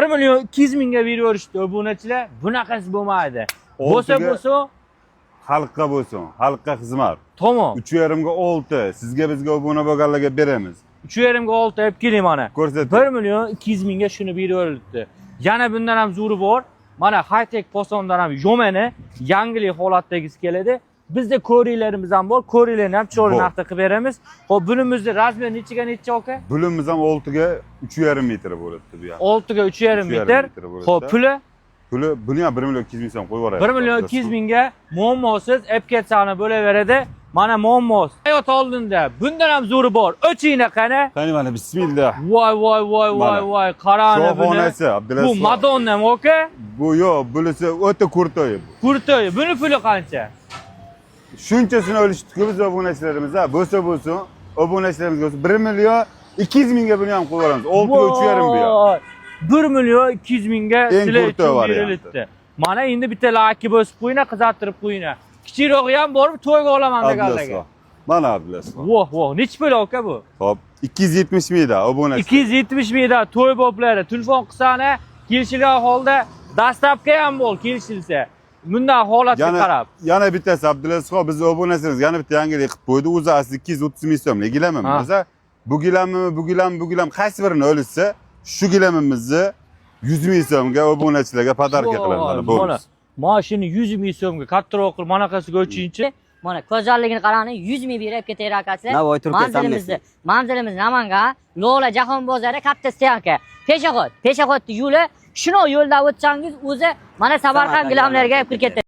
1 million 200 mingga beraverishdi obunachilar. Bunaqasi bo'lmaydi. Bo'lsa xalqqa bo'lsin, xalqqa xizmat. tamam. 3,5 ga 6, sizga bizga obuna bo'lganlarga beramiz. 3,5 ga 6 olib keling mana. Ko'rsating. 1 million 200 mingga shuni beraverilibdi. Yana bundan ham zo'ri bor. Mana high-tech posondan ham yomani, yangilik holatdagisi keladi. Bizda ko'ringlarimiz ham bor. Ko'ringlarni ham chiroyli narxda qilib beramiz. Xo'p, bunimizni razmeri nechaga necha aka? Bulimiz ham 6 ga 3,5 metr bo'ladi bu ham. 6 ga 3,5 metr. Xo'p, puli Buni ham 1 million 200 ming so'm qo'yib yuboraylik. 1 million 200 mingga muammosiz epketsani bo'laveradi. Mana muammos. Hayot oldinda bundan ham zo'ri bor. O'chingni qani? Qani mana bismillah. Voy, qarani buni. Shohonasi Abdulaziz. Bu Madonnami aka? Bu yo'q, bunisi o'ta kurtoy bu. Kurtoy. Buni puli qancha? Shunchasini olishdik biz obunachilarimiz, bo'lsa bo'lsin, obunachilarimizga 1 million 200 mingga buni ham qo'yib yuboramiz. 6 ga 3,5 bu ham. 1 million 200 mingga sizlar uchun berilibdi. Mana endi bitta like bosib qo'yinglar, qizartirib qo'yinglar. Kichikroqi ham bormi, to'yga olaman deganlarga. Mana Abdulaziz. Voh, nechi pul aka bu? Xo'p, 270 mingda obunachi. 270 mingda to'y boplari, telefon qilsani, kelishilgan holda dastlabki ham bol kelishilsa. Bundan holatga qarab. Yana bittasi Abdulaziz, biz obunachimiz yana bitta yangilik qilib qo'ydi. O'zi asli 230 ming so'm. Gilammi? Maza bu gilam qaysi birini olishsa, shu gilamimizni 100 ming so'mga obunachilarga podarka qilamiz. Bo'ldi. Mashina 100 ming so'mga kattaroq qilib manaqasiga o'chinchi. Mana ko'zalligini qarang, 100 ming berib ketar akasi. Manzilimiz Namangan, Lola Jahon bozori katta stoyanka. Peshobod yo'li, shuni yo'lda o'tsangiz o'zi mana Samarqand gilamlarga kirib ketadi.